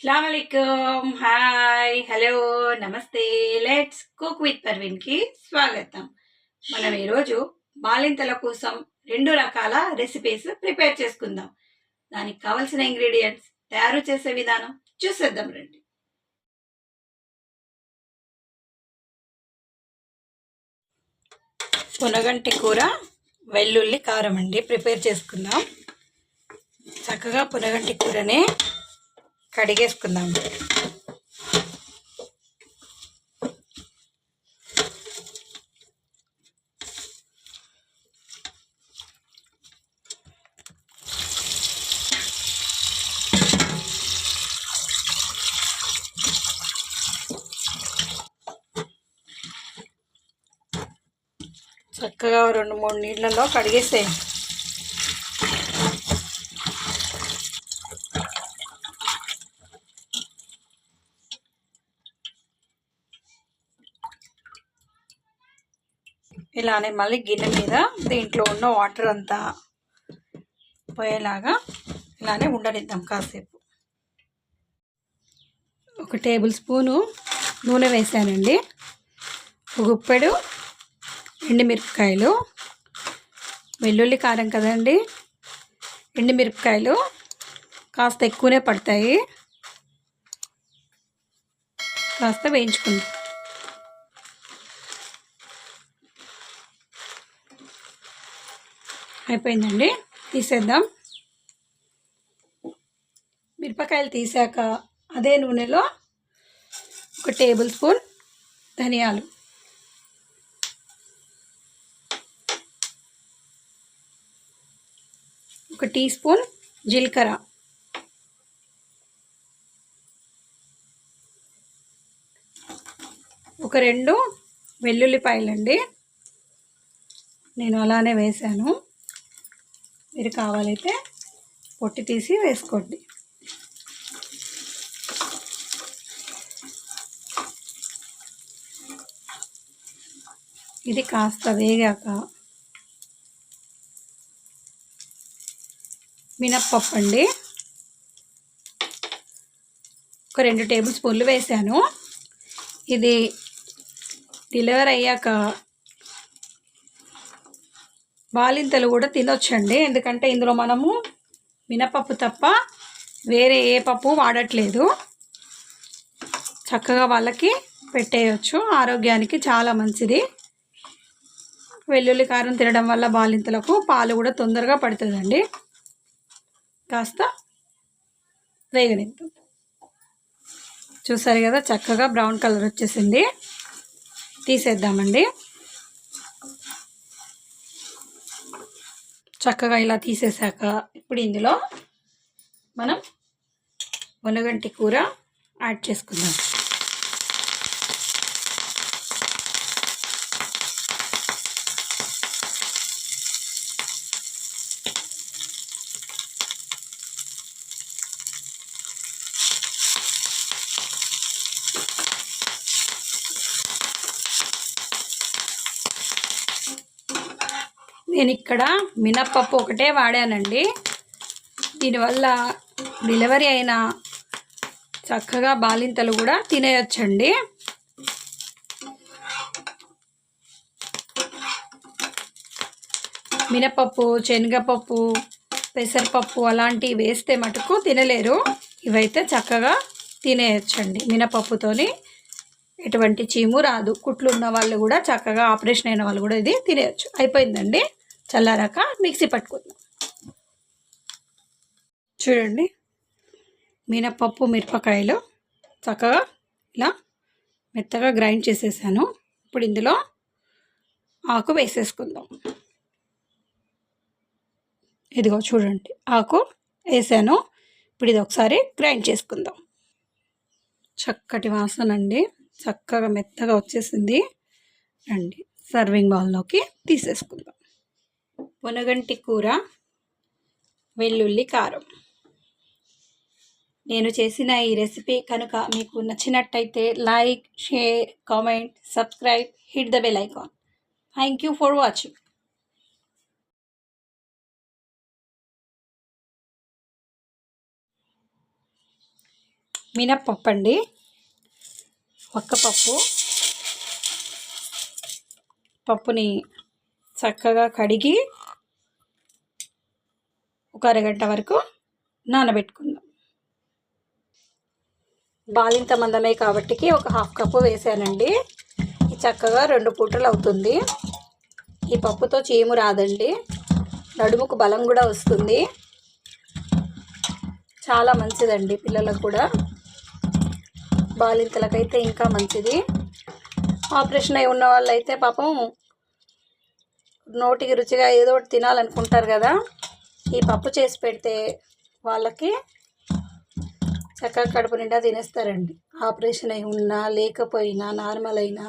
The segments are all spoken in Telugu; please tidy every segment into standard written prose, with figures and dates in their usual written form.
అస్సలాముఅలైకుం. హాయ్, హలో, నమస్తే. లెట్స్ కుక్ విత్ పర్వీన్కి స్వాగతం. మనం ఈరోజు బాలింతల కోసం 2 రకాల రెసిపీస్ ప్రిపేర్ చేసుకుందాం. దానికి కావలసిన ఇంగ్రీడియంట్స్, తయారు చేసే విధానం చూసేద్దాం రండి. పునగంటి కూర వెల్లుల్లి కారం అండి ప్రిపేర్ చేసుకుందాం. చక్కగా పునగంటి కూరని కడిగేసుకుందాం. చక్కగా 2-3 నీళ్ళలో కడిగేసేయండి. ఇలానే మళ్ళీ గిన్నె మీద దీంట్లో ఉన్న వాటర్ అంతా పోయేలాగా ఇలానే ఉండనిద్దాం కాసేపు. 1 టేబుల్ స్పూను నూనె వేసానండి. 1 గుప్పెడు ఎండుమిరపకాయలు, వెల్లుల్లి కారం కదండి, ఎండుమిరపకాయలు కాస్త ఎక్కువనే పడతాయి, కాస్త వేయించుకుందాం. అయిపోయిందండి, తీసేద్దాం. మిరపకాయలు తీసాక అదే నూనెలో 1 టేబుల్ స్పూన్ ధనియాలు, 1 టీ స్పూన్ జీలకర్ర, 2 వెల్లుల్లిపాయలండి. నేను అలానే వేసాను, మీరు కావాలైతే పొట్టి తీసి వేసుకోండి. ఇది కాస్త వేగాక మినప్పప్పు అండి, 2 టేబుల్ స్పూన్లు వేసాను. ఇది డెలివరీ అయ్యాక బాలింతలు కూడా తినొచ్చండి, ఎందుకంటే ఇందులో మనము మినపప్పు తప్ప వేరే ఏ పప్పు వాడట్లేదు. చక్కగా వాళ్ళకి పెట్టేయచ్చు, ఆరోగ్యానికి చాలా మంచిది. వెల్లుల్లి కారం తినడం వల్ల బాలింతలకు పాలు కూడా తొందరగా పడుతుందండి. కాస్త వేగనిద్దాం. చూసారు కదా, చక్కగా బ్రౌన్ కలర్ వచ్చేసింది. తీసేద్దామండి. చక్కగా ఇలా తీసేసాక ఇప్పుడు ఇందులో మనం మునగంటి కూర యాడ్ చేసుకుందాం. నేను ఇక్కడ మినప్పప్పు ఒకటే వాడానండి. దీనివల్ల డెలివరీ అయిన చక్కగా బాలింతలు కూడా తినేయొచ్చండి. మినపప్పు, శనగపప్పు, పెసరపప్పు అలాంటివి వేస్తే మటుకు తినలేరు. ఇవైతే చక్కగా తినేయచ్చండి. మినపప్పుతోని ఎటువంటి చీము రాదు. కుట్లు ఉన్న వాళ్ళు కూడా చక్కగా, ఆపరేషన్ అయిన వాళ్ళు కూడా ఇది తినేయచ్చు. అయిపోయిందండి, చల్లారాక మిక్సీ పట్టుకుందాం. చూడండి, మినపప్పు, మిరపకాయలు చక్కగా ఇలా మెత్తగా గ్రైండ్ చేసేసాను. ఇప్పుడు ఇందులో ఆకు వేసేసుకుందాం. ఇదిగో చూడండి, ఆకు వేసాను. ఇప్పుడు ఇది ఒకసారి గ్రైండ్ చేసుకుందాం. చక్కటి వాసన అండి, చక్కగా మెత్తగా వచ్చేసింది. రండి, సర్వింగ్ బౌల్లోకి తీసేసుకుందాం. మునగంటి కూర వెల్లుల్లి కారం. నేను చేసిన ఈ రెసిపీ కనుక మీకు నచ్చినట్టయితే like, share, comment, subscribe, hit the bell icon. Thank you for watching. మినప్పప్పు అండి, ఒక్క పప్పుని చక్కగా కడిగి ఒక అరగంట వరకు నానబెట్టుకుందాం. బాలింత మందమే కాబట్టికి ఒక హాఫ్ కప్పు వేసానండి. ఇది చక్కగా 2 పూటలు అవుతుంది. ఈ పప్పుతో చీము రాదండి, నడుముకు బలం కూడా వస్తుంది. చాలా మంచిదండి పిల్లలకు కూడా, బాలింతలకైతే ఇంకా మంచిది. ఆపరేషన్ అయి ఉన్న వాళ్ళు అయితే పాపం నోటికి రుచిగా ఏదో ఒకటి తినాలనుకుంటారు కదా, ఈ పప్పు చేసి పెడితే వాళ్ళకి చక్కగా కడుపు నిండా తినేస్తారండి. ఆపరేషన్ అయి ఉన్నా లేకపోయినా నార్మల్ అయినా.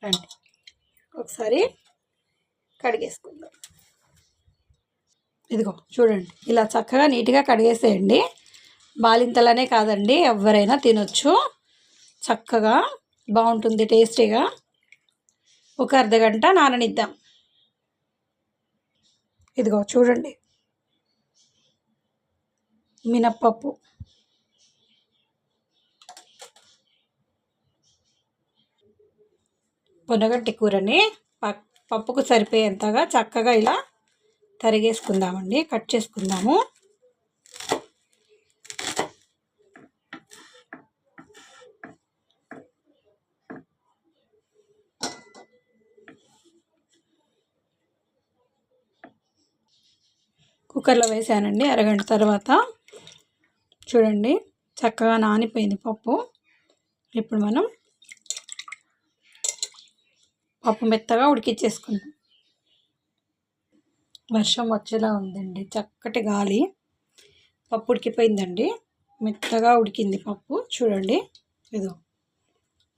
రండి ఒకసారి కడిగేసుకుందాం. ఇదిగో చూడండి, ఇలా చక్కగా నీట్గా కడిగేసేయండి. బాలింతలనే కాదండి, ఎవరైనా తినొచ్చు, చక్కగా బాగుంటుంది, టేస్టీగా. ఒక అర్ధగంట నాననిద్దాం. ఇదిగో చూడండి, మినప్పప్పు పొనగంటి కూరని పప్పుకు సరిపోయేంతగా చక్కగా ఇలా తరిగేసుకుందామండి, కట్ చేసుకుందాము. కుక్కర్లో వేసానండి. అరగంట తర్వాత చూడండి చక్కగా నానిపోయింది పప్పు. ఇప్పుడు మనం పప్పు మెత్తగా ఉడికించేసుకుందాం. వర్షం వచ్చేలా ఉందండి, చక్కటి గాలి. పప్పు ఉడికిపోయిందండి, మెత్తగా ఉడికింది పప్పు. చూడండి, ఇదో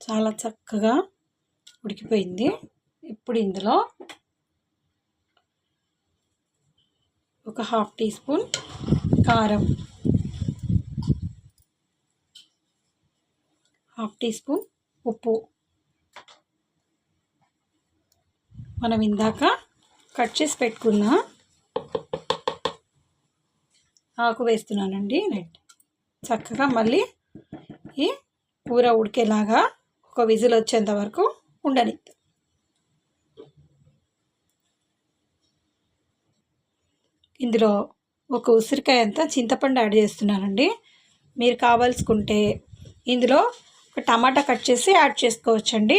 చాలా చక్కగా ఉడికిపోయింది. ఇప్పుడు ఇందులో ఒక హాఫ్ టీ స్పూన్ కారం, హాఫ్ టీ స్పూన్ ఉప్పు, మనం ఇందాక కట్ చేసి పెట్టుకున్న ఆకు వేస్తున్నానండి. చక్కగా మళ్ళీ ఈ కూర ఉడికేలాగా ఒక విజిల్ వచ్చేంత వరకు ఉండనిద్దాం. ఇందులో ఒక ఉసిరికాయ అంతా చింతపండు యాడ్ చేస్తున్నానండి. మీరు కావాల్సుకుంటే ఇందులో ఒక టమాటా కట్ చేసి యాడ్ చేసుకోవచ్చండి.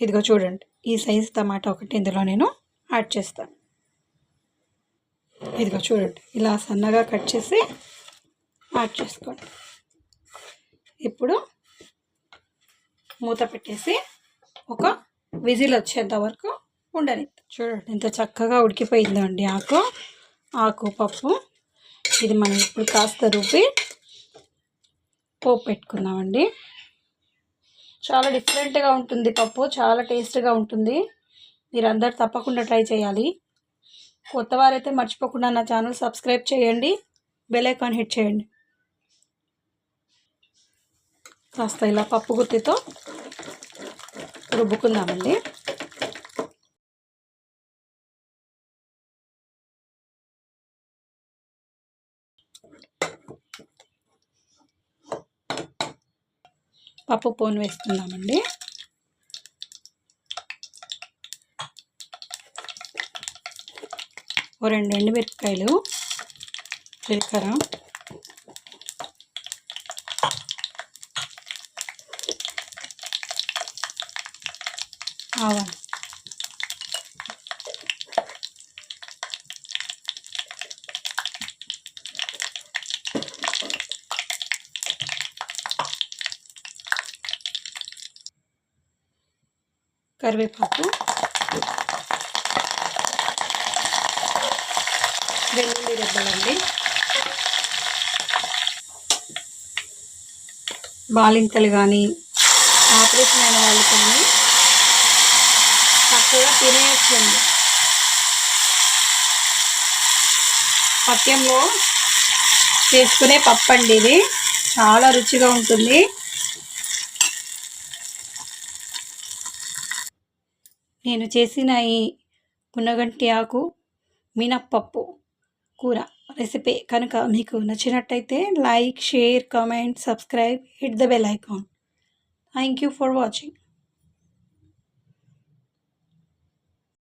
ఇదిగో చూడండి, ఈ సైజు టమాటా ఒకటి ఇందులో నేను యాడ్ చేస్తాను. ఇదిగో చూడండి, ఇలా సన్నగా కట్ చేసి యాడ్ చేసుకోండి. ఇప్పుడు మూత పెట్టేసి ఒక విజిల్ వచ్చేంత వరకు ఉండని. చూడండి ఎంత చక్కగా ఉడికిపోయిందో అండి ఆకు పప్పు. ఇది మనం ఇప్పుడు కాస్త రుబ్బి పోపు పెట్టుకుందామండి. చాలా డిఫరెంట్గా ఉంటుంది పప్పు, చాలా టేస్ట్గా ఉంటుంది. మీరందరూ తప్పకుండా ట్రై చేయాలి. కొత్త వారైతే మర్చిపోకుండా నా ఛానల్ సబ్స్క్రైబ్ చేయండి, బెల్ ఐకాన్ హిట్ చేయండి. కాస్త ఇలా పప్పు గుత్తితో రుబ్బుకుందామండి. పప్పు పోను వేసుకుందామండి. ఓ 2 ఎండుమిరపకాయలు, జీలకర్ర, ఆవాలు, కరివేపాకు, వెల్లుల్లి రెబ్బలండి. బాలింతలు కానీ ఆపరేషన్ అయిన వాళ్ళు కానీ చక్కగా తినేయచ్చండి. పథ్యంలో చేసుకునే పప్పు అండి ఇది, చాలా రుచిగా ఉంటుంది. నేను చేసిన ఈ పునగంటి ఆకు మినప్పప్పు కూర రెసిపీ కనుక మీకు నచ్చినట్టయితే like, share, comment, subscribe, hit the bell icon. Thank you for watching.